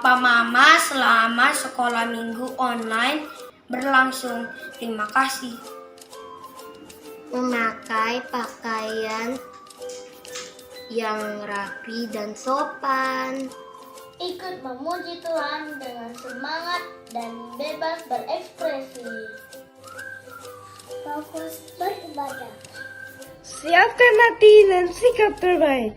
Papa Mama selama sekolah minggu online berlangsung. Terima kasih. Memakai pakaian yang rapi dan sopan. Ikut memuji Tuhan dengan semangat dan bebas berekspresi. Fokus beribadah. Siapkan hati dan sikap terbaik.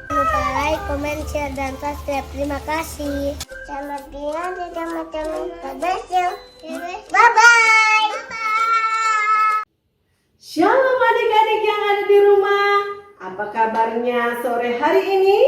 Jangan lupa like, komen, share, dan subscribe. Terima kasih. Selamat tinggal di teman-teman. God bless you. Bye-bye. Shalom adik-adik yang ada di rumah. Apa kabarnya sore hari ini?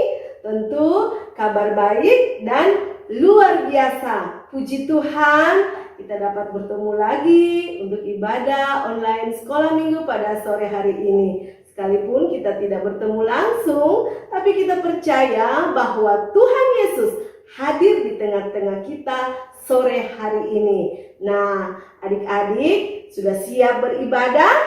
Tentu kabar baik dan luar biasa. Puji Tuhan, kita dapat bertemu lagi untuk ibadah online sekolah minggu pada sore hari ini. Sekalipun kita tidak bertemu langsung, tapi kita percaya bahwa Tuhan Yesus hadir di tengah-tengah kita sore hari ini. Nah, adik-adik sudah siap beribadah?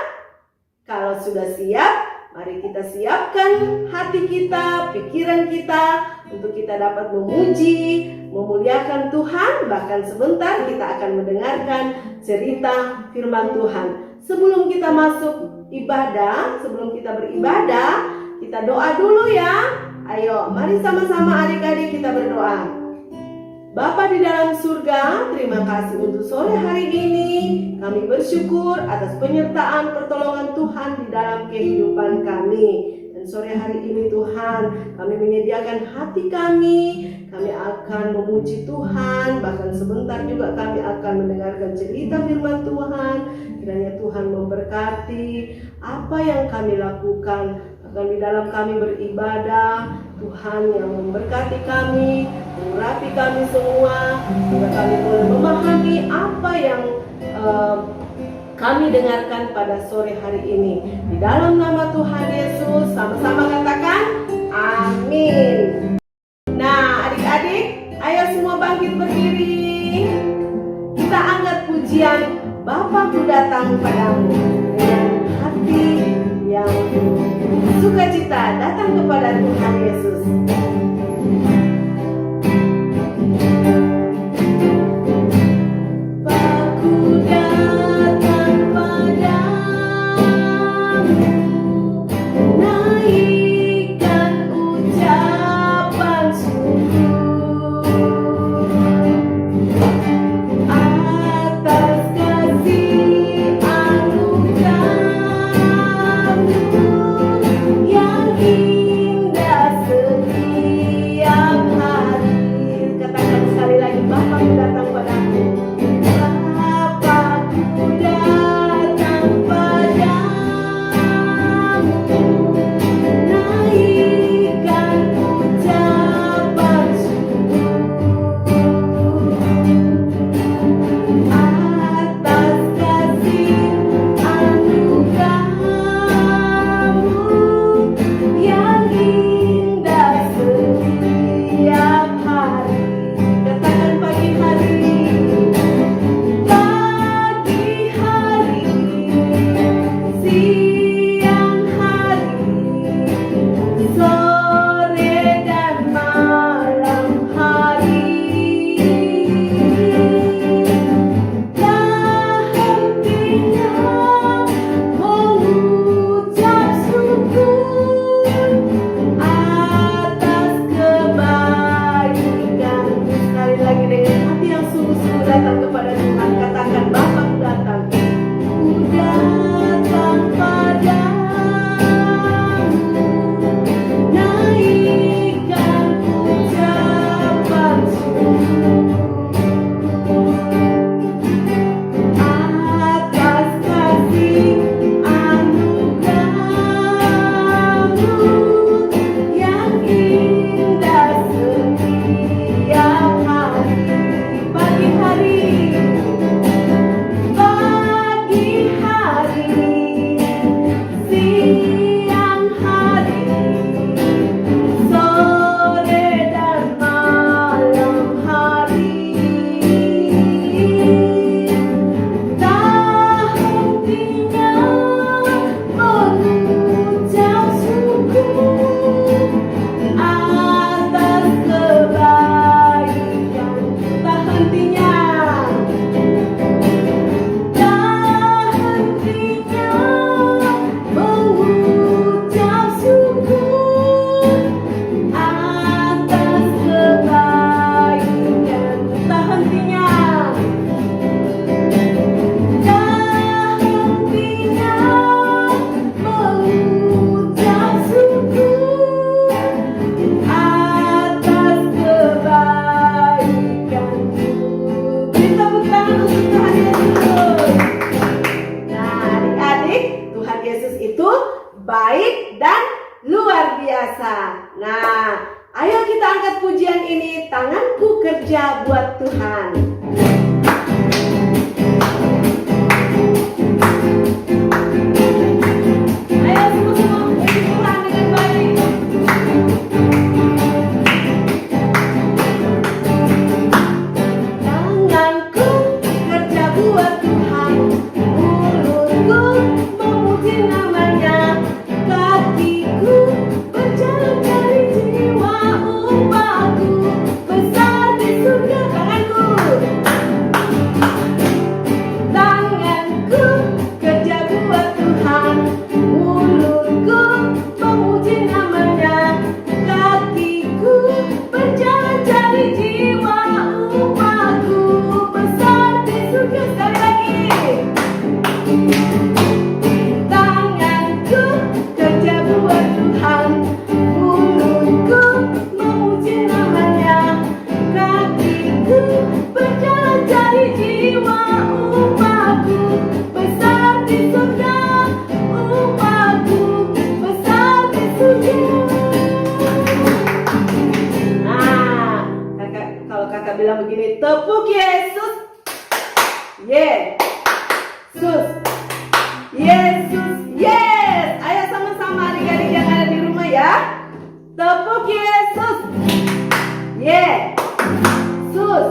Kalau sudah siap, mari kita siapkan hati kita, pikiran kita untuk kita dapat memuji, memuliakan Tuhan. Bahkan sebentar kita akan mendengarkan cerita firman Tuhan. Sebelum kita masuk ibadah, sebelum kita beribadah, kita doa dulu ya. Ayo, mari sama-sama adik-adik kita berdoa. Bapa di dalam surga, terima kasih untuk sore hari ini. Kami bersyukur atas penyertaan pertolongan Tuhan di dalam kehidupan kami. Dan sore hari ini Tuhan, kami menyediakan hati kami. Kami akan memuji Tuhan. Bahkan sebentar juga kami akan mendengarkan cerita firman Tuhan. Kiranya Tuhan memberkati apa yang kami lakukan. Bahkan di dalam kami beribadah, Tuhan yang memberkati kami, mengurapi kami semua, sehingga kami boleh memahami apa yang kami dengarkan pada sore hari ini. Di dalam nama Tuhan Yesus, sama-sama katakan amin. Nah, adik-adik, ayo semua bangkit berdiri. Kita angkat pujian Bapakku datang padamu dengan hati yang sukacita datang kepada Tuhan Yesus. Yang indah setia Yesus. Yesus. Yesus. Yes. Ayo sama-sama adik-adik yang ada di rumah ya. Tepuk Yesus. Yesus.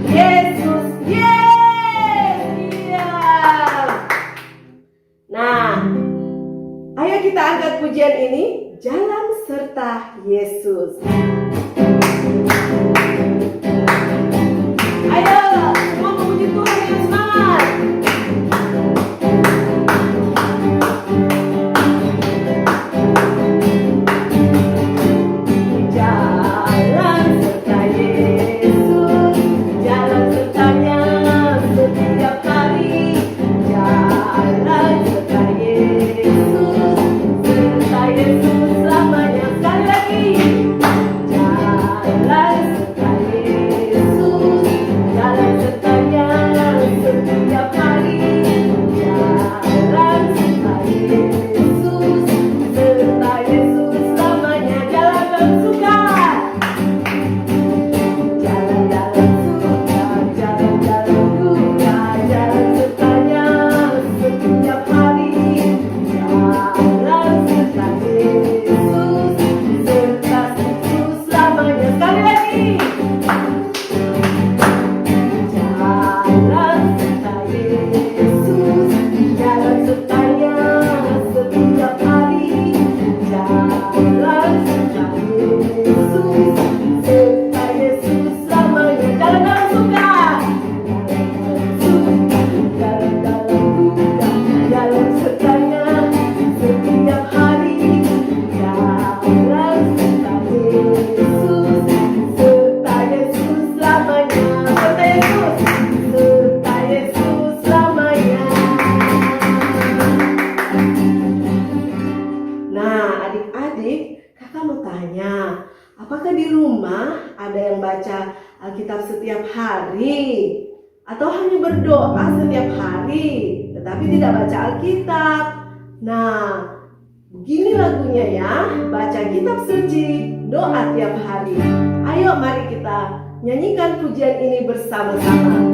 Yesus. Yes. Iya. Nah, ayo kita angkat pujian ini. Jalan serta Yesus. Ayo, semua memuji Tuhan dengan semangat. Jalan serta Yesus, jalan sertanya setiap hari. Jalan serta Yesus, serta Yesus selamanya. Sekali lagi. Jalan serta Yesus, jalan sertanya setiap hari. Jalan serta Yesus, serta Yesus selamanya. Jalan dalam suka, jalan-jalan suka, jalan-jalan duka, jalan sertanya setiap hari. Jalan serta Yesus, serta Yesus selamanya. Sekali lagi. Jalan serta Yesus, jalan sertanya setiap hari. Jalan serta Yesus, serta Yesus selamanya. Jalan dalam suka, jalan dalam duka, jalan sertanya setiap hari. Jalan serta Yesus, serta Yesus selamanya. Serta Yesus, serta Yesus selamanya. Nah, adik-adik, kakak mau tanya, apakah di rumah ada yang baca Alkitab setiap hari? Atau hanya berdoa setiap hari, tetapi tidak baca Alkitab? Nah, begini lagunya ya, baca kitab suci, doa tiap hari. Ayo mari kita nyanyikan pujian ini bersama-sama.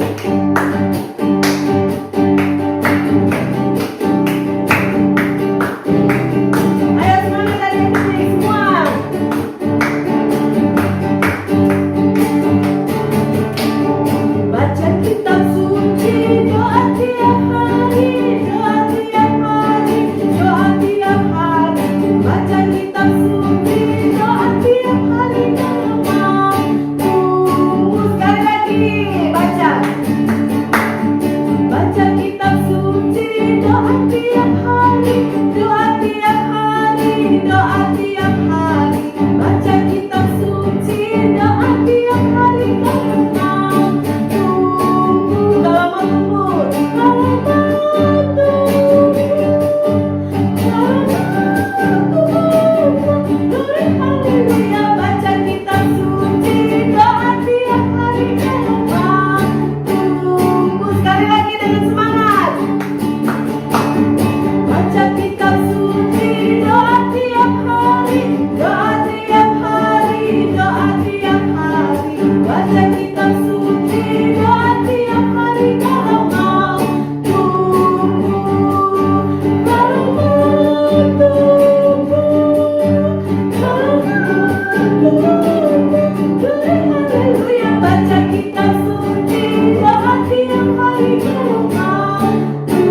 Ayo semangat adik-adik semua. Baca kitab suci, doa tiap hari, doa tiap hari, doa tiap hari. Baca kitab suci, doa tiap hari dalam waktu. Sekali lagi, baca. Baca kitab suci, doa tiap hari, doa tiap hari, doa tiap hari. Baca kitab suci, doa tiap hari dalam waktu. Kalau mau tumbuh, kalau mau tumbuh, kalau mau tumbuh. Glory haleluya. Baca kitab suci, doa tiap hari dalam waktu. Sekali lagi dengan semangat. Baca kitab suci, doa tiap hari, doa tiap hari, doa tiap hari. Baca kitab suci, doa tiap hari dalam waktu. Kalau mau tumbuh, kalau mau tumbuh. Glory haleluya. Baca kitab suci, doa tiap hari dalam waktu.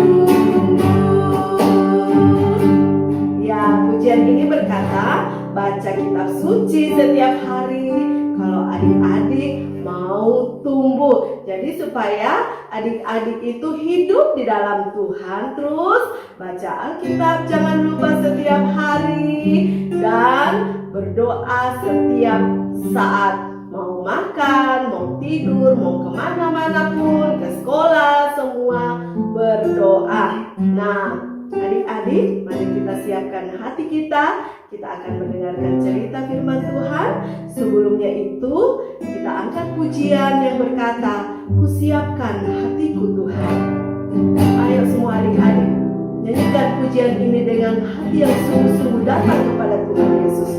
Ya, pujian ini berkata, baca kitab suci setiap hari. Kalau adik-adik mau tumbuh, jadi supaya adik-adik itu hidup di dalam Tuhan, terus baca Alkitab jangan lupa setiap hari, dan berdoa setiap saat. Mau makan, mau tidur, mau kemana-mana pun, ke sekolah, semua berdoa. Nah, adik-adik, mari kita siapkan hati kita. Kita akan mendengarkan cerita firman Tuhan. Sebelumnya itu, kita angkat pujian yang berkata, "Kusiapkan hatiku Tuhan." Ayo semua adik-adik, nyanyikan pujian ini dengan hati yang sungguh-sungguh datang kepada Tuhan Yesus.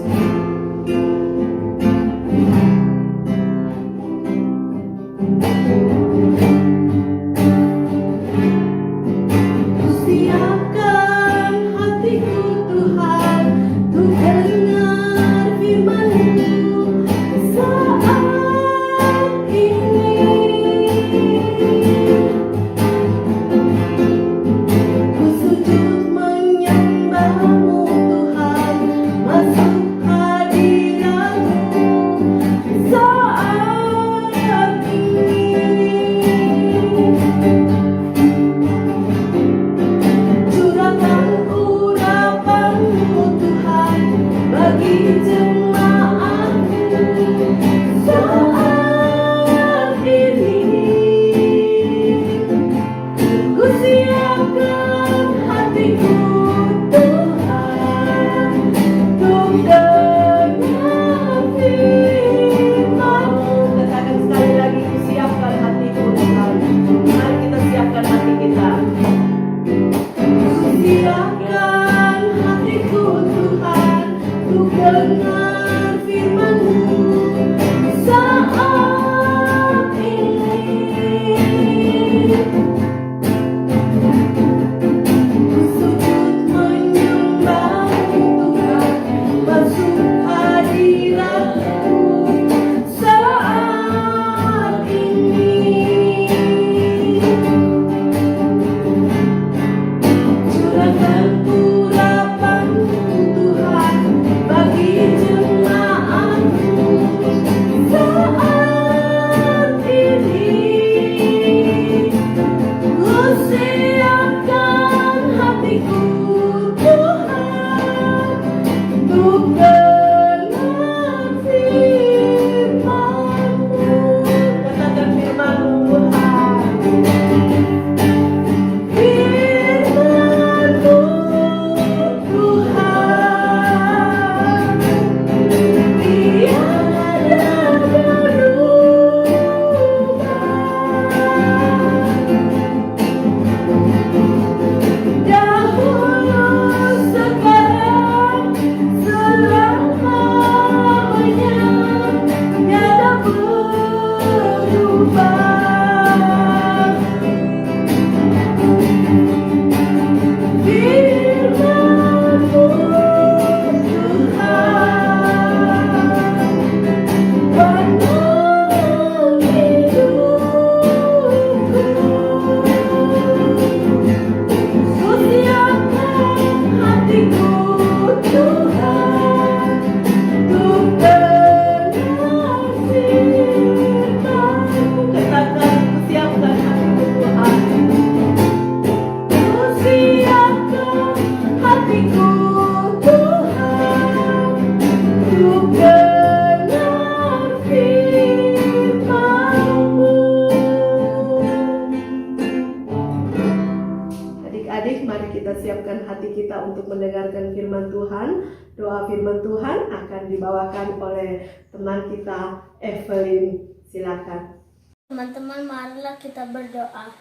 kita untuk mendengarkan firman Tuhan. Doa firman Tuhan akan dibawakan oleh teman kita, Evelyn. Silakan. Teman-teman, marilah kita berdoa.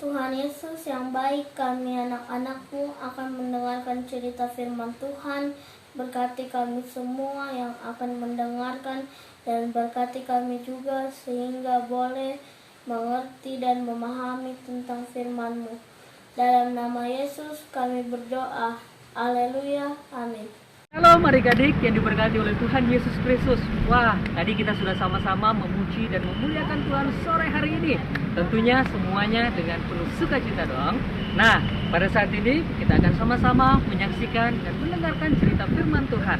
Tuhan Yesus yang baik, kami anak-anakmu akan mendengarkan cerita firman Tuhan. Berkati kami semua yang akan mendengarkan dan berkati kami juga sehingga boleh mengerti dan memahami tentang firman-Mu. Dalam nama Yesus kami berdoa. Haleluya. Amin. Halo adik-adik yang diberkati oleh Tuhan Yesus Kristus. Wah, tadi kita sudah sama-sama memuji dan memuliakan Tuhan sore hari ini. Tentunya semuanya dengan penuh sukacita dong. Nah, pada saat ini kita akan sama-sama menyaksikan dan mendengarkan cerita firman Tuhan.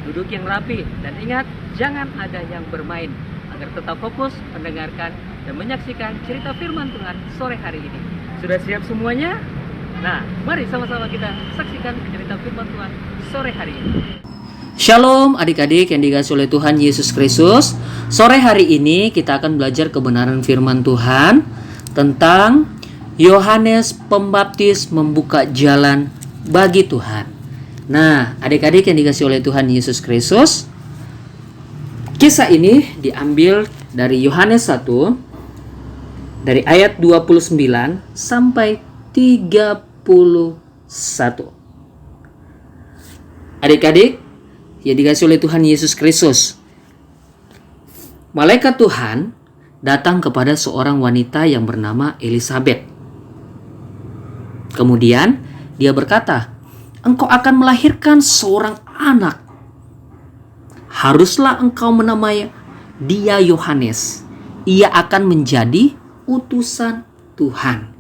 Duduk yang rapi dan ingat, jangan ada yang bermain, agar tetap fokus mendengarkan dan menyaksikan cerita firman Tuhan sore hari ini. Sudah siap semuanya? Nah, mari sama-sama kita saksikan cerita firman Tuhan sore hari ini. Shalom adik-adik yang dikasihi oleh Tuhan Yesus Kristus. Sore hari ini kita akan belajar kebenaran firman Tuhan tentang Yohanes Pembaptis membuka jalan bagi Tuhan. Nah, adik-adik yang dikasihi oleh Tuhan Yesus Kristus, kisah ini diambil dari Yohanes 1 dari ayat 29 sampai 31. Adik-adik yang dikasihi oleh Tuhan Yesus Kristus, malaikat Tuhan datang kepada seorang wanita yang bernama Elisabet. Kemudian dia berkata, "Engkau akan melahirkan seorang anak. Haruslah engkau menamai dia Yohanes. Ia akan menjadi utusan Tuhan."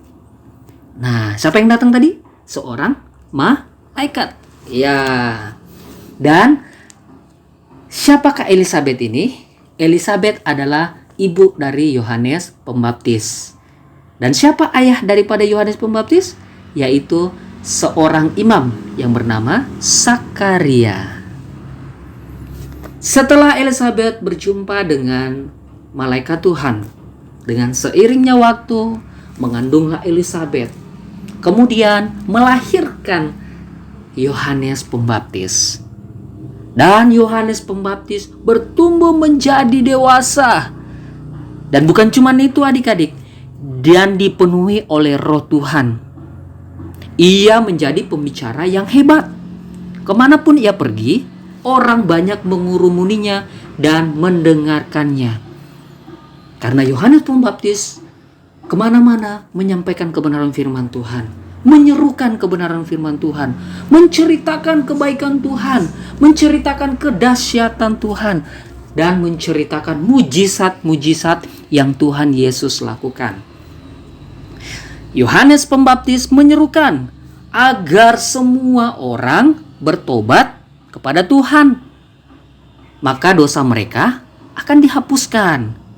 Nah, siapa yang datang tadi? Seorang malaikat. Ya. Dan siapakah Elisabet ini? Elisabet adalah ibu dari Yohanes Pembaptis. Dan siapa ayah daripada Yohanes Pembaptis? Yaitu seorang imam yang bernama Sakaria. Setelah Elisabet berjumpa dengan malaikat Tuhan, dengan seiringnya waktu mengandunglah Elisabet, kemudian melahirkan Yohanes Pembaptis. Dan Yohanes Pembaptis bertumbuh menjadi dewasa. Dan bukan cuma itu adik-adik, dan dipenuhi oleh Roh Tuhan. Ia menjadi pembicara yang hebat. Kemanapun ia pergi, orang banyak mengurumuninya dan mendengarkannya. Karena Yohanes Pembaptis kemana-mana menyampaikan kebenaran firman Tuhan, menyerukan kebenaran firman Tuhan, menceritakan kebaikan Tuhan, menceritakan kedahsyatan Tuhan, dan menceritakan mujizat-mujizat yang Tuhan Yesus lakukan. Yohanes Pembaptis menyerukan agar semua orang bertobat kepada Tuhan, maka dosa mereka akan dihapuskan.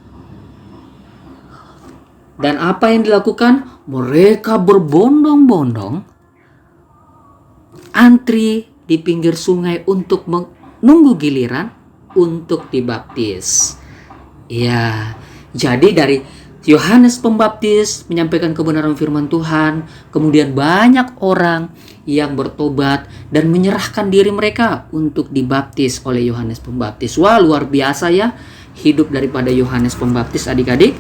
Dan apa yang dilakukan? Mereka berbondong-bondong antri di pinggir sungai untuk menunggu giliran untuk dibaptis. Ya, jadi dari Yohanes Pembaptis menyampaikan kebenaran firman Tuhan, kemudian banyak orang yang bertobat dan menyerahkan diri mereka untuk dibaptis oleh Yohanes Pembaptis. Wah, luar biasa ya hidup daripada Yohanes Pembaptis adik-adik.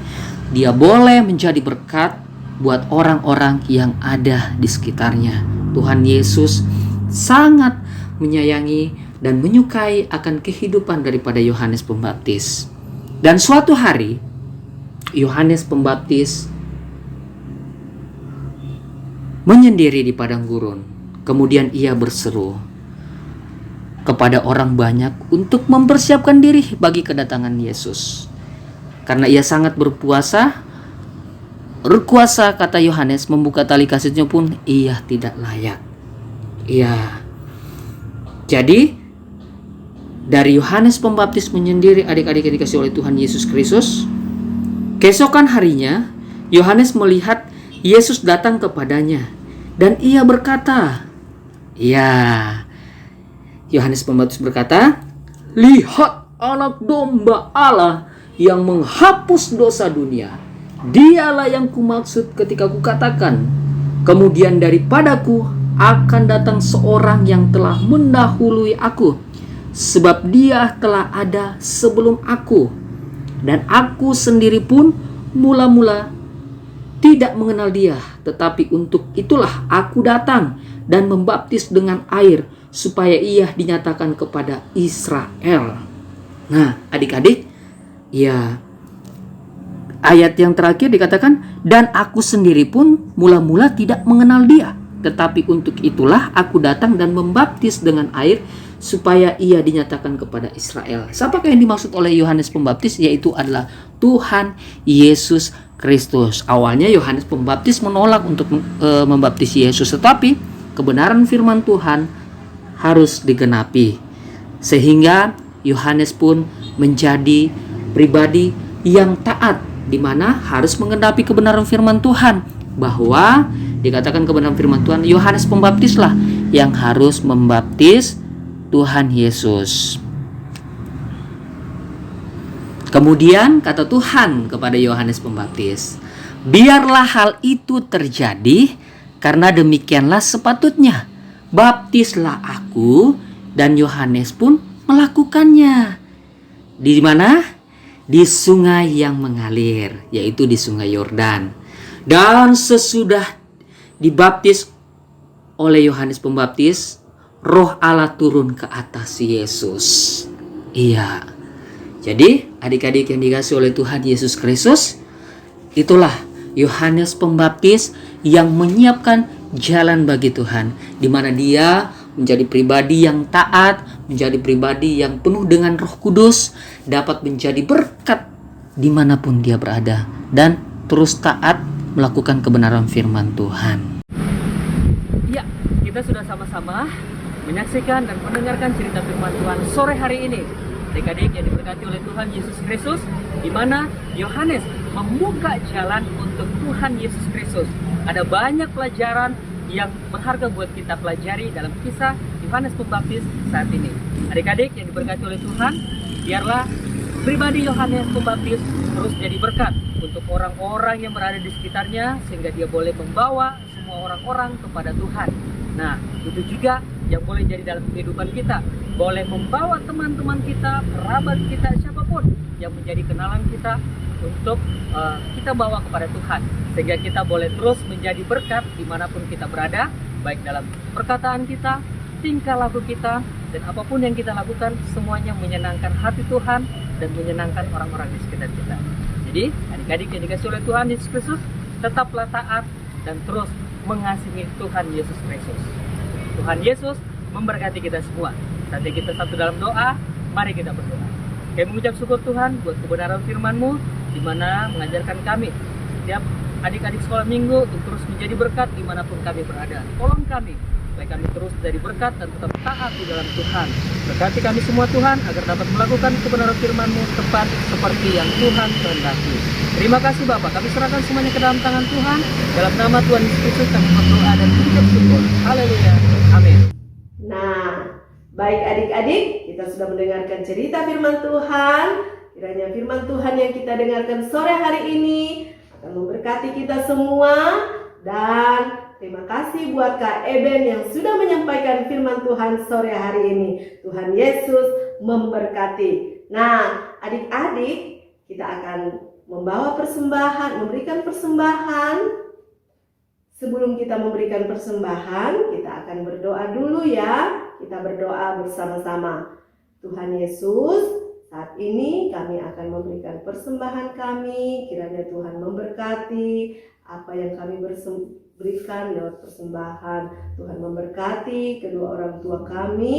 Dia boleh menjadi berkat buat orang-orang yang ada di sekitarnya. Tuhan Yesus sangat menyayangi dan menyukai akan kehidupan daripada Yohanes Pembaptis. Dan suatu hari Yohanes Pembaptis menyendiri di padang gurun. Kemudian ia berseru kepada orang banyak untuk mempersiapkan diri bagi kedatangan Yesus. Karena ia sangat berkuasa, kata Yohanes, membuka tali kasutnya pun ia tidak layak. Iya. Jadi dari Yohanes Pembaptis menyendiri adik-adik yang dikasihi oleh Tuhan Yesus Kristus, keesokan harinya Yohanes melihat Yesus datang kepadanya dan ia berkata, Yohanes Pembaptis berkata, "Lihat anak domba Allah yang menghapus dosa dunia. Dialah yang kumaksud ketika kukatakan, kemudian daripadaku akan datang seorang yang telah mendahului aku, sebab dia telah ada sebelum aku. Dan aku sendiri pun mula-mula tidak mengenal dia, tetapi untuk itulah aku datang dan membaptis dengan air, supaya ia dinyatakan kepada Israel. Nah, adik-adik, ya, ayat yang terakhir dikatakan, dan aku sendiri pun mula-mula tidak mengenal dia, tetapi untuk itulah aku datang dan membaptis dengan air, supaya ia dinyatakan kepada Israel. Siapakah yang dimaksud oleh Yohanes Pembaptis? Yaitu adalah Tuhan Yesus Kristus. Awalnya Yohanes Pembaptis menolak untuk membaptis Yesus, tetapi kebenaran firman Tuhan harus digenapi, sehingga Yohanes pun menjadi pribadi yang taat, di mana harus menggenapi kebenaran firman Tuhan, bahwa dikatakan kebenaran firman Tuhan, Yohanes Pembaptislah yang harus membaptis Tuhan Yesus. Kemudian kata Tuhan kepada Yohanes Pembaptis, biarlah hal itu terjadi, karena demikianlah sepatutnya. Baptislah aku, dan Yohanes pun melakukannya. Di mana? Di sungai yang mengalir, yaitu di sungai Yordan. Dan sesudah dibaptis oleh Yohanes Pembaptis, Roh Allah turun ke atas Yesus. Iya. Jadi, adik-adik yang dikasihi oleh Tuhan Yesus Kristus, itulah Yohanes Pembaptis yang menyiapkan jalan bagi Tuhan, di mana dia menjadi pribadi yang taat, menjadi pribadi yang penuh dengan Roh Kudus, dapat menjadi berkat dimanapun dia berada, dan terus taat melakukan kebenaran firman Tuhan. Ya, kita sudah sama-sama menyaksikan dan mendengarkan cerita firman Tuhan sore hari ini. Adik-adik yang diberkati oleh Tuhan Yesus Kristus, di mana Yohanes membuka jalan untuk Tuhan Yesus Kristus. Ada banyak pelajaran yang berharga buat kita pelajari dalam kisah Yohanes Pembaptis saat ini. Adik-adik yang diberkati oleh Tuhan, biarlah pribadi Yohanes Pembaptis terus jadi berkat untuk orang-orang yang berada di sekitarnya, sehingga dia boleh membawa semua orang-orang kepada Tuhan. Nah, itu juga yang boleh jadi dalam kehidupan kita. Boleh membawa teman-teman kita, kerabat kita, siapapun yang menjadi kenalan kita, untuk kita bawa kepada Tuhan, sehingga kita boleh terus menjadi berkat dimanapun kita berada, baik dalam perkataan kita, tingkah laku kita, dan apapun yang kita lakukan, semuanya menyenangkan hati Tuhan dan menyenangkan orang-orang di sekitar kita. Jadi, adik-adik yang dikasihi oleh Tuhan Yesus Kristus, tetaplah taat dan terus mengasihi Tuhan Yesus Kristus. Tuhan Yesus memberkati kita semua. Nanti kita satu dalam doa, mari kita berdoa. Kami mengucap syukur Tuhan buat kebenaran firman-Mu, di mana mengajarkan kami setiap adik-adik sekolah minggu untuk terus menjadi berkat dimanapun kami berada. Tolong kami, supaya kami terus jadi berkat dan tetap taat di dalam Tuhan. Berkati kami semua Tuhan, agar dapat melakukan kebenaran firman-Mu tepat seperti yang Tuhan kehendaki. Terima kasih Bapak, kami serahkan semuanya ke dalam tangan Tuhan. Dalam nama Tuhan Yesus Kristus kami berdoa dan mengucap syukur. Haleluya. Amin. Nah, baik adik-adik, kita sudah mendengarkan cerita firman Tuhan. Kiranya firman Tuhan yang kita dengarkan sore hari ini akan memberkati kita semua. Dan terima kasih buat Kak Eben yang sudah menyampaikan firman Tuhan sore hari ini. Tuhan Yesus memberkati. Nah, adik-adik, kita akan membawa persembahan, memberikan persembahan. Sebelum kita memberikan persembahan, kita akan berdoa dulu ya. Kita berdoa bersama-sama. Tuhan Yesus, saat ini kami akan memberikan persembahan kami. Kiranya Tuhan memberkati apa yang kami berikan lewat persembahan. Tuhan memberkati kedua orang tua kami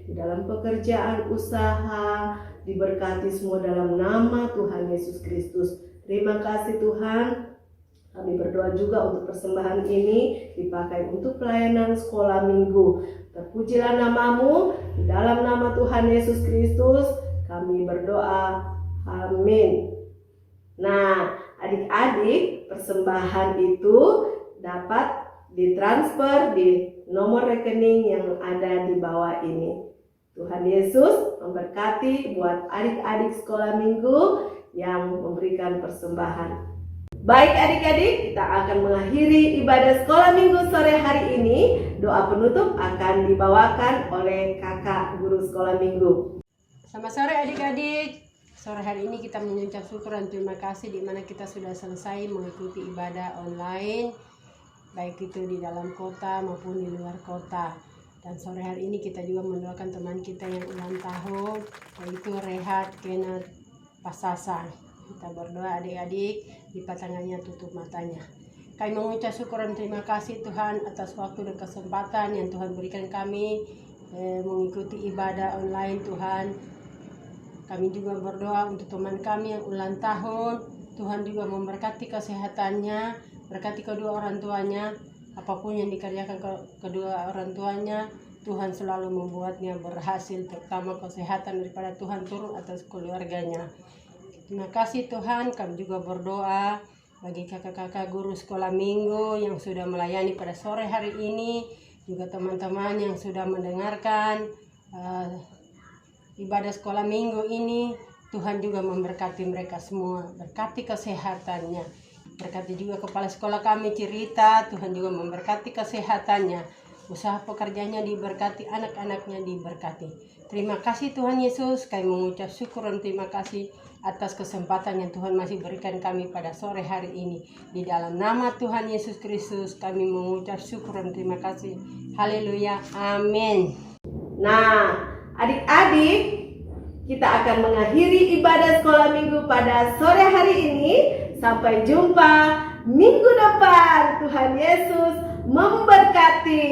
di dalam pekerjaan usaha. Diberkati semua dalam nama Tuhan Yesus Kristus. Terima kasih Tuhan. Kami berdoa juga untuk persembahan ini dipakai untuk pelayanan sekolah minggu. Terpujilah nama-Mu, di dalam nama Tuhan Yesus Kristus kami berdoa. Amin. Nah, adik-adik, persembahan itu dapat ditransfer di nomor rekening yang ada di bawah ini. Tuhan Yesus memberkati buat adik-adik sekolah minggu yang memberikan persembahan. Baik adik-adik, kita akan mengakhiri ibadah sekolah minggu sore hari ini. Doa penutup akan dibawakan oleh kakak guru sekolah minggu. Selamat sore adik-adik. Sore hari ini kita mengucap syukur dan terima kasih di mana kita sudah selesai mengikuti ibadah online, baik itu di dalam kota maupun di luar kota. Dan sore hari ini kita juga mendoakan teman kita yang ulang tahun, yaitu Rehat Kenneth Pasasa. Kita berdoa adik-adik, lipat tangannya, tutup matanya. Kami mengucap syukur dan terima kasih Tuhan atas waktu dan kesempatan yang Tuhan berikan kami mengikuti ibadah online Tuhan. Kami juga berdoa untuk teman kami yang ulang tahun. Tuhan juga memberkati kesehatannya, berkati kedua orang tuanya, apapun yang dikerjakan kedua orang tuanya, Tuhan selalu membuatnya berhasil, terutama kesehatan daripada Tuhan turun atas keluarganya. Terima kasih Tuhan. Kami juga berdoa bagi kakak-kakak guru sekolah minggu yang sudah melayani pada sore hari ini, juga teman-teman yang sudah mendengarkan ibadah sekolah minggu ini. Tuhan juga memberkati mereka semua, berkati kesehatannya. Berkati juga kepala sekolah kami Cerita, Tuhan juga memberkati kesehatannya. Usaha pekerjaannya diberkati, anak-anaknya diberkati. Terima kasih Tuhan Yesus, kami mengucap syukur dan terima kasih atas kesempatan yang Tuhan masih berikan kami pada sore hari ini. Di dalam nama Tuhan Yesus Kristus kami mengucap syukur dan terima kasih. Haleluya, amin. Nah, adik-adik, kita akan mengakhiri ibadah sekolah minggu pada sore hari ini. Sampai jumpa minggu depan. Tuhan Yesus memberkati.